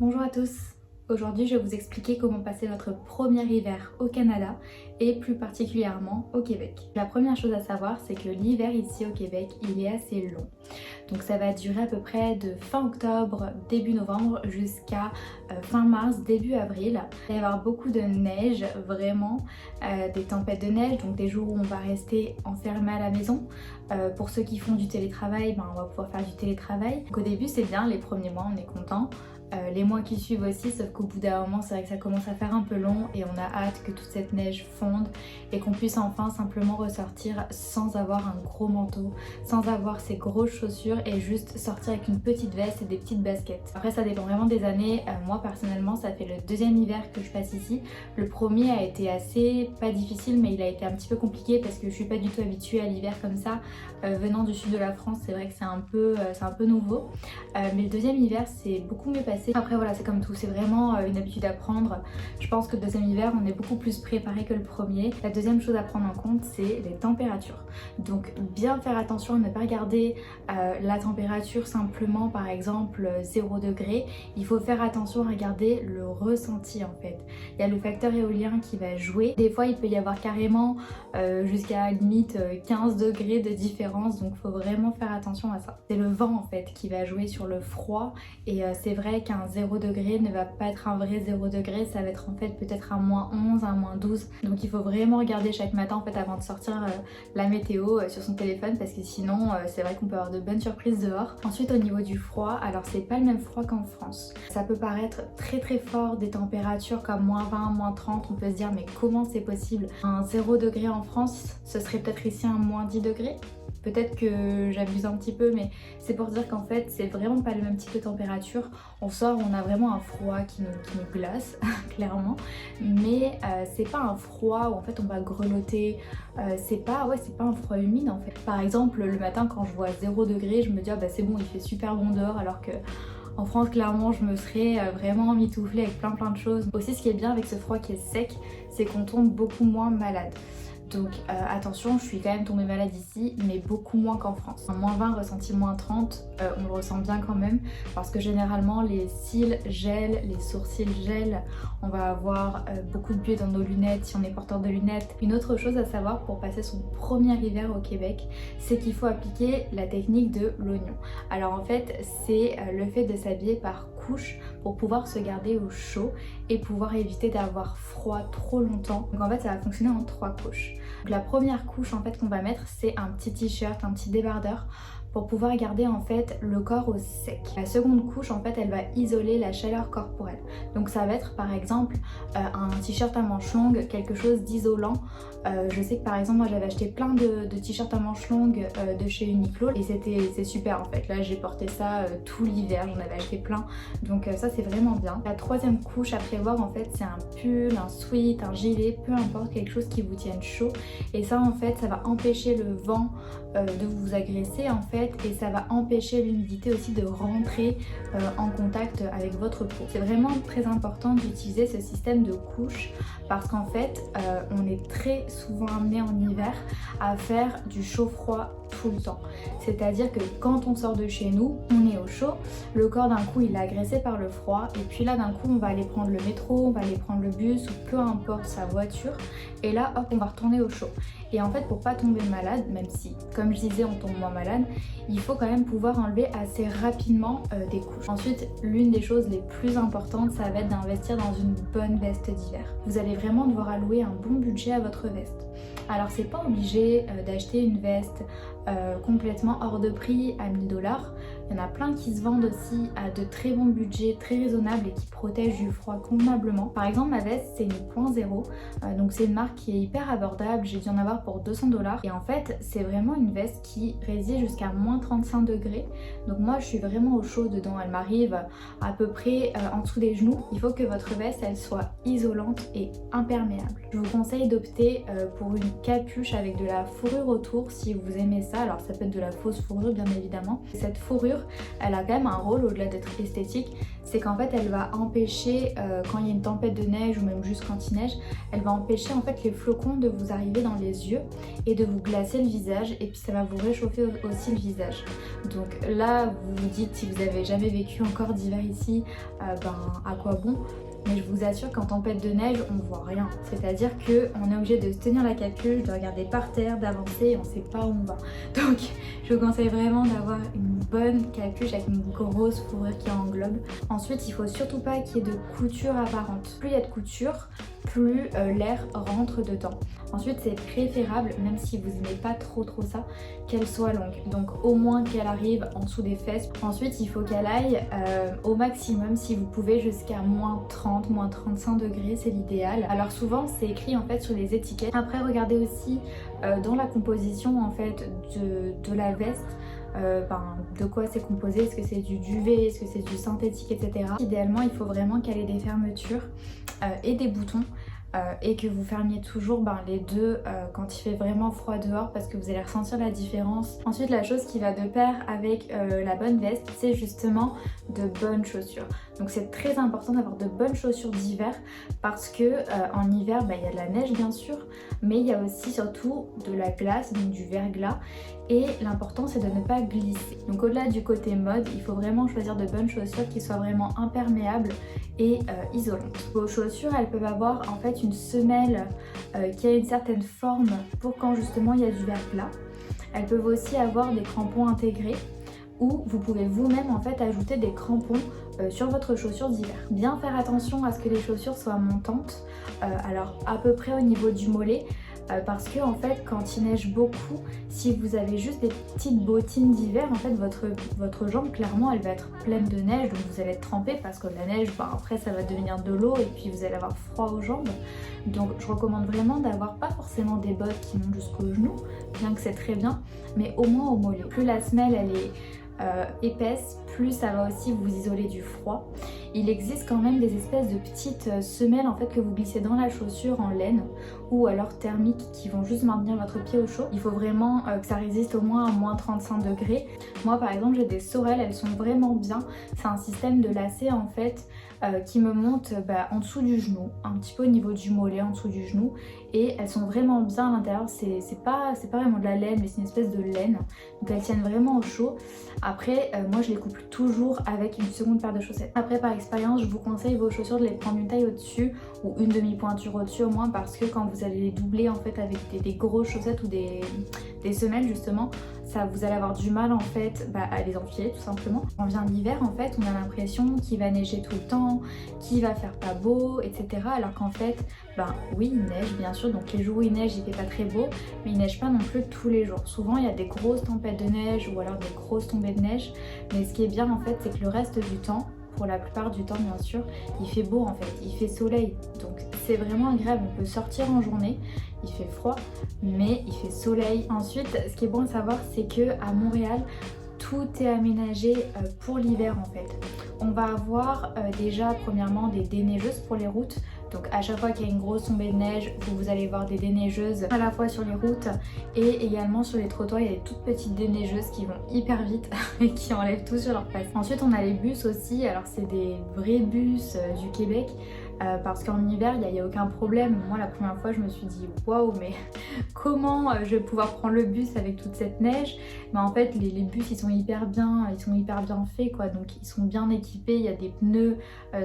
Bonjour à tous, aujourd'hui je vais vous expliquer comment passer votre premier hiver au Canada et plus particulièrement au Québec. La première chose à savoir, c'est que l'hiver ici au Québec il est assez long. Donc ça va durer à peu près de fin octobre, début novembre jusqu'à fin mars, début avril. Il va y avoir beaucoup de neige, vraiment, des tempêtes de neige, donc des jours où on va rester enfermé à la maison. Pour ceux qui font du télétravail, on va pouvoir faire du télétravail. Donc au début c'est bien, les premiers mois on est content. Les mois qui suivent aussi, sauf qu'au bout d'un moment c'est vrai que ça commence à faire un peu long et on a hâte que toute cette neige fonde et qu'on puisse enfin simplement ressortir sans avoir un gros manteau, sans avoir ces grosses chaussures et juste sortir avec une petite veste et des petites baskets. Après ça dépend vraiment des années. Moi personnellement ça fait le deuxième hiver que je passe ici. Le premier a été assez, pas difficile, mais il a été un petit peu compliqué parce que je suis pas du tout habituée à l'hiver comme ça. Venant du sud de la France, c'est vrai que c'est un peu nouveau. Mais le deuxième hiver c'est beaucoup mieux passé. Après voilà, c'est comme tout, c'est vraiment une habitude à prendre. Je pense que le deuxième hiver on est beaucoup plus préparé que le premier. La deuxième chose à prendre en compte c'est les températures. Donc bien faire attention à ne pas regarder la température simplement, par exemple 0 degré. Il faut faire attention à regarder le ressenti en fait. Il y a le facteur éolien qui va jouer. Des fois il peut y avoir carrément jusqu'à limite 15 degrés de différence, donc il faut vraiment faire attention à ça. C'est le vent en fait qui va jouer sur le froid et c'est vrai qu'un 0 degré ne va pas être un vrai 0 degré, ça va être en fait peut-être un moins 11, un moins 12. Donc il faut vraiment regarder chaque matin en fait avant de sortir la météo sur son téléphone, parce que sinon c'est vrai qu'on peut avoir de bonnes surprises dehors. Ensuite au niveau du froid, alors c'est pas le même froid qu'en France. Ça peut paraître très très fort, des températures comme moins 20, moins 30, on peut se dire mais comment c'est possible? Un 0 degré en France, ce serait peut-être ici un moins 10 degrés. Peut-être que j'abuse un petit peu, mais c'est pour dire qu'en fait c'est vraiment pas le même type de température. On sort, on a vraiment un froid qui nous glace clairement, mais c'est pas un froid où en fait on va grelotter. C'est pas un froid humide en fait. Par exemple le matin quand je vois 0 degré, je me dis ah bah c'est bon, il fait super bon dehors, alors que en France, clairement, je me serais vraiment mitouflée avec plein de choses. Aussi, ce qui est bien avec ce froid qui est sec, c'est qu'on tombe beaucoup moins malade. Donc attention, je suis quand même tombée malade ici, mais beaucoup moins qu'en France. Un moins 20 ressenti moins 30, on le ressent bien quand même, parce que généralement les cils gèlent, les sourcils gèlent, on va avoir beaucoup de buée dans nos lunettes si on est porteur de lunettes. Une autre chose à savoir pour passer son premier hiver au Québec, c'est qu'il faut appliquer la technique de l'oignon. Alors en fait, c'est le fait de s'habiller par couche pour pouvoir se garder au chaud et pouvoir éviter d'avoir froid trop longtemps. Donc en fait ça va fonctionner en 3 couches. Donc la première couche en fait qu'on va mettre, c'est un petit t-shirt, un petit débardeur pour pouvoir garder en fait le corps au sec. La seconde couche en fait elle va isoler la chaleur corporelle. Donc ça va être par exemple un t-shirt à manches longues, quelque chose d'isolant. Je sais que par exemple moi j'avais acheté plein de t-shirts à manches longues de chez Uniqlo et c'est super en fait. Là j'ai porté ça tout l'hiver, j'en avais acheté plein, donc ça c'est vraiment bien. La troisième couche à prévoir en fait c'est un pull, un sweat, un gilet, peu importe, quelque chose qui vous tienne chaud, et ça en fait ça va empêcher le vent de vous agresser en fait, et ça va empêcher l'humidité aussi de rentrer en contact avec votre peau. C'est vraiment très important d'utiliser ce système de couches parce qu'en fait on est très souvent amené en hiver à faire du chaud-froid tout le temps. C'est-à-dire que quand on sort de chez nous, on est au chaud, le corps d'un coup il est agressé par le froid, et puis là d'un coup on va aller prendre le métro, on va aller prendre le bus ou peu importe sa voiture, et là hop on va retourner au chaud. Et en fait pour pas tomber malade, même si comme je disais on tombe moins malade, il faut quand même pouvoir enlever assez rapidement des couches. Ensuite l'une des choses les plus importantes ça va être d'investir dans une bonne veste d'hiver. Vous allez vraiment devoir allouer un bon budget à votre veste. Alors c'est pas obligé d'acheter une veste complètement hors de prix à 1000 $. Il y en a plein qui se vendent aussi à de très bons budgets, très raisonnables et qui protègent du froid convenablement. Par exemple ma veste c'est une Point Zéro, donc c'est une marque qui est hyper abordable, j'ai dû en avoir pour 200 $, et en fait c'est vraiment une veste qui résiste jusqu'à moins 35 degrés. Donc moi je suis vraiment au chaud dedans, elle m'arrive à peu près en dessous des genoux. Il faut que votre veste elle soit isolante et imperméable. Je vous conseille d'opter pour une capuche avec de la fourrure autour si vous aimez ça. Alors ça peut être de la fausse fourrure bien évidemment. Cette fourrure chaussure, elle a quand même un rôle au-delà d'être esthétique. C'est qu'en fait elle va empêcher, quand il y a une tempête de neige ou même juste quand il neige, elle va empêcher en fait les flocons de vous arriver dans les yeux et de vous glacer le visage, et puis ça va vous réchauffer aussi le visage. Donc là vous vous dites, si vous avez jamais vécu encore d'hiver ici, à quoi bon? Mais je vous assure qu'en tempête de neige, on voit rien. C'est-à-dire qu'on est obligé de se tenir la capuche, de regarder par terre, d'avancer et on sait pas où on va. Donc je vous conseille vraiment d'avoir une bonne capuche avec une grosse fourrure qui englobe. Ensuite, il faut surtout pas qu'il y ait de couture apparente. Plus il y a de couture, plus l'air rentre dedans. Ensuite, c'est préférable, même si vous n'aimez pas trop ça, qu'elle soit longue. Donc au moins qu'elle arrive en dessous des fesses. Ensuite, il faut qu'elle aille au maximum, si vous pouvez, jusqu'à moins 30, moins 35 degrés, c'est l'idéal. Alors souvent, c'est écrit en fait sur les étiquettes. Après, regardez aussi dans la composition en fait de la veste. De quoi c'est composé, est-ce que c'est du duvet, est-ce que c'est du synthétique, etc. Idéalement, il faut vraiment qu'elle ait des fermetures et des boutons. Et que vous fermiez toujours les deux quand il fait vraiment froid dehors, parce que vous allez ressentir la différence. Ensuite, la chose qui va de pair avec la bonne veste, c'est justement de bonnes chaussures. Donc c'est très important d'avoir de bonnes chaussures d'hiver, parce que en hiver il y a de la neige bien sûr, mais il y a aussi surtout de la glace, donc du verglas, et l'important c'est de ne pas glisser. Donc au-delà du côté mode, il faut vraiment choisir de bonnes chaussures qui soient vraiment imperméables et isolantes. Vos chaussures, elles peuvent avoir en fait une semelle qui a une certaine forme pour quand justement il y a du verglas. Elles peuvent aussi avoir des crampons intégrés, ou vous pouvez vous-même en fait ajouter des crampons sur votre chaussure d'hiver. Bien faire attention à ce que les chaussures soient montantes, alors à peu près au niveau du mollet, parce que en fait quand il neige beaucoup, si vous avez juste des petites bottines d'hiver, en fait votre jambe clairement elle va être pleine de neige, donc vous allez être trempé, parce que la neige après ça va devenir de l'eau et puis vous allez avoir froid aux jambes. Donc je recommande vraiment d'avoir pas forcément des bottes qui montent jusqu'aux genoux, bien que c'est très bien, mais au moins au mollet. Plus la semelle elle est épaisse, plus ça va aussi vous isoler du froid. Il existe quand même des espèces de petites semelles en fait que vous glissez dans la chaussure en laine ou alors thermiques, qui vont juste maintenir votre pied au chaud. Il faut vraiment que ça résiste au moins à moins 35 degrés. Moi par exemple j'ai des Sorel, elles sont vraiment bien. C'est un système de lacets en fait qui me monte en dessous du genou, un petit peu au niveau du mollet, en dessous du genou, et elles sont vraiment bien à l'intérieur. C'est pas vraiment de la laine, mais c'est une espèce de laine, donc elles tiennent vraiment au chaud. Après moi je les couple toujours avec une seconde paire de chaussettes. Après par expérience je vous conseille vos chaussures de les prendre une taille au-dessus ou une demi-pointure au-dessus au moins, parce que quand vous allez les doubler en fait avec des grosses chaussettes ou des semelles justement, vous allez avoir du mal en fait à les enfiler tout simplement. On vient l'hiver en fait, on a l'impression qu'il va neiger tout le temps, qu'il va faire pas beau, etc. Alors qu'en fait, oui il neige bien sûr, donc les jours où il neige il fait pas très beau, mais il neige pas non plus tous les jours. Souvent il y a des grosses tempêtes de neige ou alors des grosses tombées de neige, mais ce qui est bien en fait c'est que le reste du temps, pour la plupart du temps bien sûr, il fait beau en fait, il fait soleil, donc c'est vraiment agréable. On peut sortir en journée, il fait froid mais il fait soleil. Ensuite ce qui est bon à savoir c'est que à Montréal tout est aménagé pour l'hiver en fait. On va avoir déjà premièrement des déneigeuses pour les routes. Donc à chaque fois qu'il y a une grosse tombée de neige, vous allez voir des déneigeuses à la fois sur les routes et également sur les trottoirs. Il y a des toutes petites déneigeuses qui vont hyper vite et qui enlèvent tout sur leur place. Ensuite on a les bus aussi, alors c'est des vrais bus du Québec. Parce qu'en hiver il n'y a aucun problème. Moi la première fois je me suis dit waouh, mais comment je vais pouvoir prendre le bus avec toute cette neige? Mais en fait les bus ils sont hyper bien faits quoi, donc ils sont bien équipés, il y a des pneus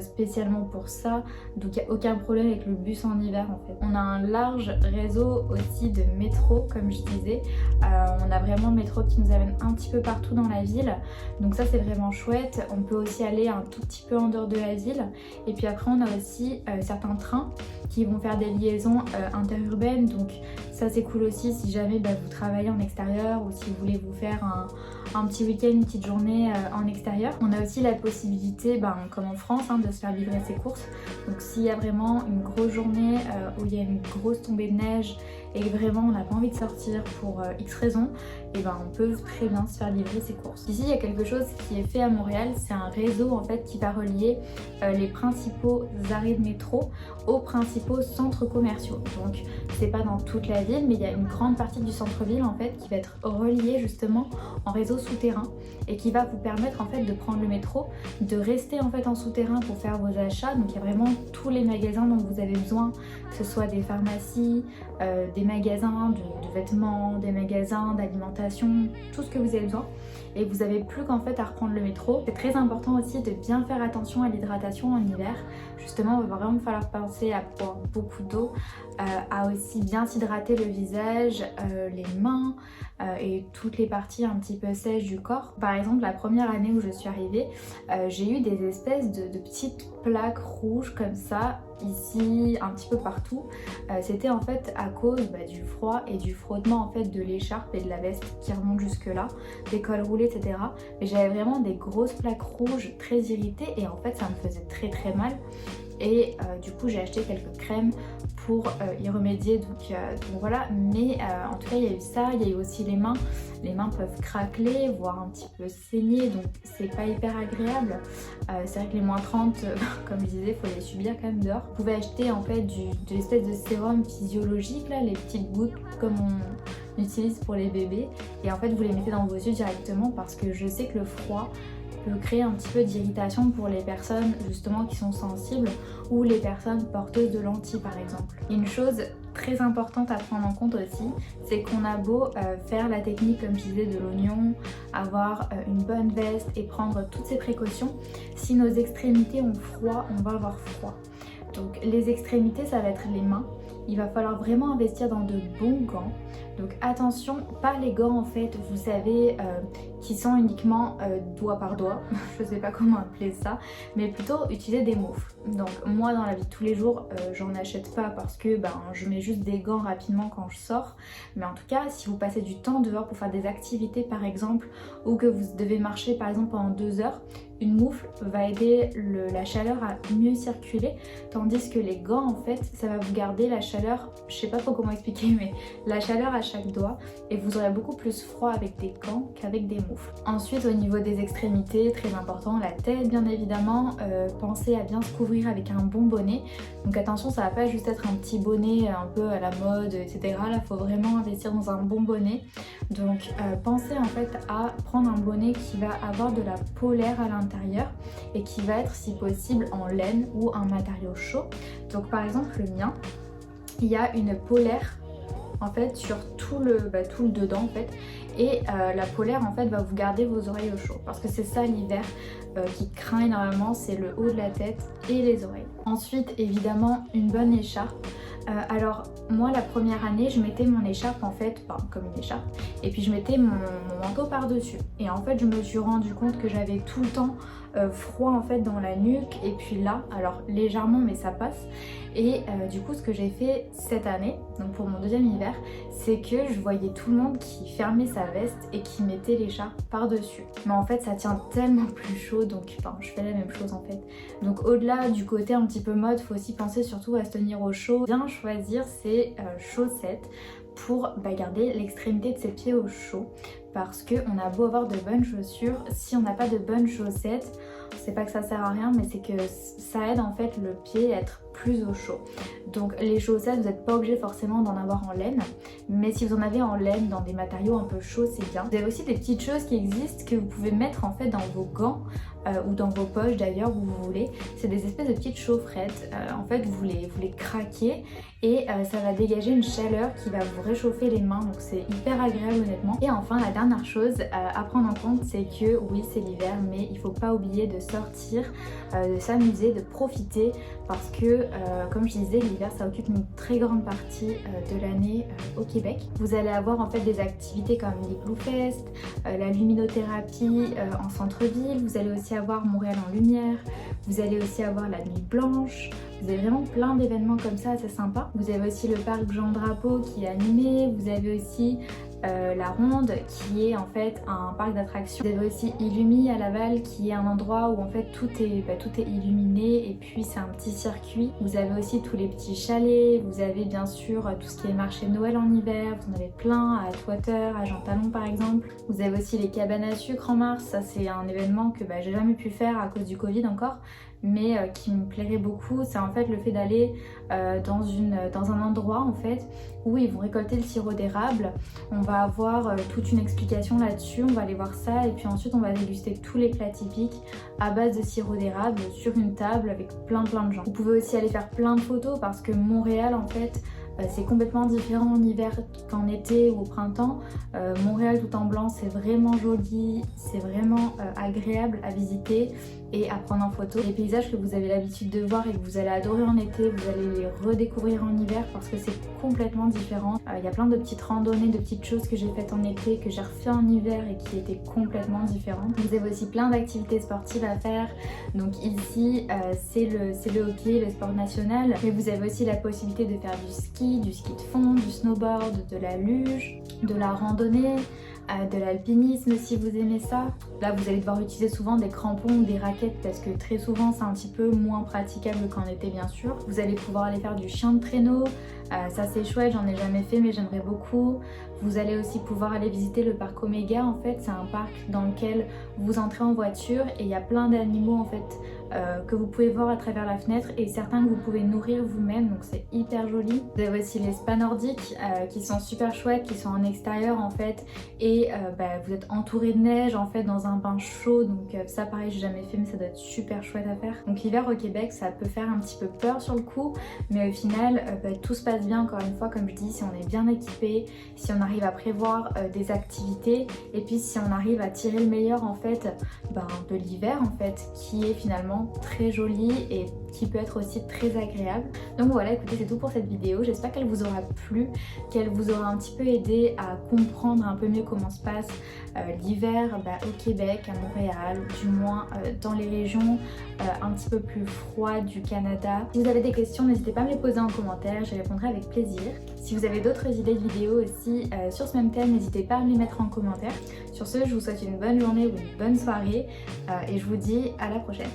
spécialement pour ça, donc il n'y a aucun problème avec le bus en hiver en fait. On a un large réseau aussi de métro comme je disais, on a vraiment le métro qui nous amène un petit peu partout dans la ville, donc ça c'est vraiment chouette. On peut aussi aller un tout petit peu en dehors de la ville, et puis après on a aussi certains trains qui vont faire des liaisons interurbaines, donc ça c'est cool aussi si jamais vous travaillez en extérieur ou si vous voulez vous faire un petit week-end, une petite journée en extérieur. On a aussi la possibilité, comme en France, de se faire livrer ses courses. Donc s'il y a vraiment une grosse journée où il y a une grosse tombée de neige et que vraiment on n'a pas envie de sortir pour X raisons, et ben on peut très bien se faire livrer ses courses. Ici il y a quelque chose qui est fait à Montréal, c'est un réseau en fait qui va relier les principaux arrêts de métro aux principaux centres commerciaux. Donc c'est pas dans toute la ville, mais il y a une grande partie du centre-ville en fait qui va être reliée justement en réseau souterrain et qui va vous permettre en fait de prendre le métro, de rester en fait en souterrain pour faire vos achats. Donc il y a vraiment tous les magasins dont vous avez besoin, que ce soit des pharmacies, des magasins de vêtements, des magasins d'alimentation, tout ce que vous avez besoin. Et vous n'avez plus qu'en fait à reprendre le métro. C'est très important aussi de bien faire attention à l'hydratation en hiver. Justement, il va vraiment falloir penser à boire beaucoup d'eau, à aussi bien s'hydrater le visage, les mains et toutes les parties un petit peu sèches du corps. Par exemple, la première année où je suis arrivée, j'ai eu des espèces de petites plaques rouges comme ça, ici, un petit peu partout. C'était en fait à cause du froid et du frottement en fait de l'écharpe et de la veste qui remonte jusque là, des cols roulés, etc. Mais j'avais vraiment des grosses plaques rouges très irritées et en fait ça me faisait très très mal. Et du coup j'ai acheté quelques crèmes pour y remédier, donc voilà. Mais en tout cas il y a eu ça, il y a eu aussi les mains peuvent craqueler, voire un petit peu saigner, donc c'est pas hyper agréable. C'est vrai que les moins 30 comme je disais, faut les subir quand même dehors. Vous pouvez acheter en fait de l'espèce de sérum physiologique là, les petites gouttes comme on utilise pour les bébés, et en fait vous les mettez dans vos yeux directement, parce que je sais que le froid peut créer un petit peu d'irritation pour les personnes justement qui sont sensibles ou les personnes porteuses de lentilles par exemple. Une chose très importante à prendre en compte aussi, c'est qu'on a beau faire la technique comme je disais de l'oignon, avoir une bonne veste et prendre toutes ces précautions, si nos extrémités ont froid, on va avoir froid. Donc les extrémités, ça va être les mains. Il va falloir vraiment investir dans de bons gants. Donc attention, pas les gants en fait, vous savez, qui sont uniquement doigt par doigt, je sais pas comment appeler ça, mais plutôt utiliser des moufles. Donc moi dans la vie de tous les jours, j'en achète pas parce que je mets juste des gants rapidement quand je sors. Mais en tout cas, si vous passez du temps dehors pour faire des activités par exemple, ou que vous devez marcher par exemple pendant 2 heures, une moufle va aider la chaleur à mieux circuler, tandis que les gants en fait, ça va vous garder la chaleur, je sais pas trop comment expliquer, mais la chaleur à chaque doigt, et vous aurez beaucoup plus froid avec des gants qu'avec des moufles. Ensuite au niveau des extrémités, très important, la tête bien évidemment, pensez à bien se couvrir avec un bon bonnet. Donc attention, ça va pas juste être un petit bonnet un peu à la mode, etc. Là faut vraiment investir dans un bon bonnet. Donc pensez en fait à prendre un bonnet qui va avoir de la polaire à l'intérieur et qui va être si possible en laine ou un matériau chaud. Donc par exemple le mien, il y a une polaire en fait sur tout le dedans en fait, et la polaire en fait va vous garder vos oreilles au chaud, parce que c'est ça l'hiver qui craint énormément, c'est le haut de la tête et les oreilles. Ensuite évidemment une bonne écharpe. Alors moi la première année je mettais mon écharpe en fait, comme une écharpe, et puis je mettais mon manteau par dessus, et en fait je me suis rendu compte que j'avais tout le temps froid en fait dans la nuque, et puis là, alors légèrement mais ça passe. Et du coup ce que j'ai fait cette année, donc pour mon deuxième hiver, c'est que je voyais tout le monde qui fermait sa veste et qui mettait l'écharpe par dessus. Mais en fait ça tient tellement plus chaud, donc je fais la même chose en fait. Donc au-delà du côté un petit peu mode, faut aussi penser surtout à se tenir au chaud. Bien choisir ses chaussettes pour garder l'extrémité de ses pieds au chaud, parce qu'on a beau avoir de bonnes chaussures, si on n'a pas de bonnes chaussettes, c'est pas que ça sert à rien, mais c'est que ça aide en fait le pied à être plus au chaud. Donc les chaussettes, vous n'êtes pas obligé forcément d'en avoir en laine, mais si vous en avez en laine dans des matériaux un peu chauds, c'est bien. Vous avez aussi des petites choses qui existent que vous pouvez mettre en fait dans vos gants ou dans vos poches d'ailleurs où vous voulez. C'est des espèces de petites chaufferettes. En fait vous les craquez et ça va dégager une chaleur qui va vous réchauffer les mains, donc c'est hyper agréable honnêtement. Et enfin la dernière chose à prendre en compte, c'est que oui c'est l'hiver, mais il faut pas oublier de sortir, de s'amuser, de profiter, parce que comme je disais, l'hiver ça occupe une très grande partie de l'année au Québec. Vous allez avoir en fait des activités comme les Blue Fest, la luminothérapie en centre-ville, vous allez aussi avoir Montréal en lumière, vous allez aussi avoir la nuit blanche, vous avez vraiment plein d'événements comme ça assez sympas. Vous avez aussi le parc Jean Drapeau qui est animé, vous avez aussi la Ronde qui est en fait un parc d'attractions. Vous avez aussi Illumi à Laval qui est un endroit où en fait tout est illuminé et puis c'est un petit circuit. Vous avez aussi tous les petits chalets, vous avez bien sûr tout ce qui est marché de Noël en hiver, vous en avez plein à Atwater, à Jean Talon par exemple. Vous avez aussi les cabanes à sucre en mars, ça c'est un événement que j'ai jamais pu faire à cause du Covid encore, mais qui me plairait beaucoup. C'est en fait le fait d'aller dans un endroit en fait où ils vont récolter le sirop d'érable. On va avoir toute une explication là-dessus, on va aller voir ça et puis ensuite on va déguster tous les plats typiques à base de sirop d'érable sur une table avec plein de gens. Vous pouvez aussi aller faire plein de photos parce que Montréal en fait c'est complètement différent en hiver qu'en été ou au printemps. Montréal tout en blanc, c'est vraiment joli, c'est vraiment agréable à visiter et à prendre en photo. Les paysages que vous avez l'habitude de voir et que vous allez adorer en été, vous allez les redécouvrir en hiver parce que c'est complètement différent. Il y a plein de petites randonnées, de petites choses que j'ai faites en été, que j'ai refait en hiver et qui étaient complètement différentes. Vous avez aussi plein d'activités sportives à faire. Donc ici, c'est le hockey, le sport national. Mais vous avez aussi la possibilité de faire du ski de fond, du snowboard, de la luge, de la randonnée, de l'alpinisme si vous aimez ça. Là vous allez devoir utiliser souvent des crampons ou des raquettes parce que très souvent c'est un petit peu moins praticable qu'en été bien sûr. Vous allez pouvoir aller faire du chien de traîneau, ça c'est chouette, j'en ai jamais fait mais j'aimerais beaucoup. Vous allez aussi pouvoir aller visiter le parc Oméga. En fait c'est un parc dans lequel vous entrez en voiture et il y a plein d'animaux en fait que vous pouvez voir à travers la fenêtre et certains que vous pouvez nourrir vous-même, donc c'est hyper joli. Vous avez aussi les spas nordiques qui sont super chouettes, qui sont en extérieur en fait et vous êtes entouré de neige en fait dans un bain chaud, donc ça pareil j'ai jamais fait mais ça doit être super chouette à faire. Donc l'hiver au Québec ça peut faire un petit peu peur sur le coup mais au final tout se passe bien encore une fois comme je dis si on est bien équipé, si on arrive à prévoir des activités et puis si on arrive à tirer le meilleur en fait de l'hiver en fait qui est finalement très joli et qui peut être aussi très agréable. Donc voilà, écoutez, c'est tout pour cette vidéo. J'espère qu'elle vous aura plu, qu'elle vous aura un petit peu aidé à comprendre un peu mieux comment se passe l'hiver au Québec, à Montréal, ou du moins dans les régions un petit peu plus froides du Canada. Si vous avez des questions, n'hésitez pas à me les poser en commentaire, j'y répondrai avec plaisir. Si vous avez d'autres idées de vidéos aussi sur ce même thème, n'hésitez pas à me les mettre en commentaire. Sur ce, je vous souhaite une bonne journée ou une bonne soirée et je vous dis à la prochaine.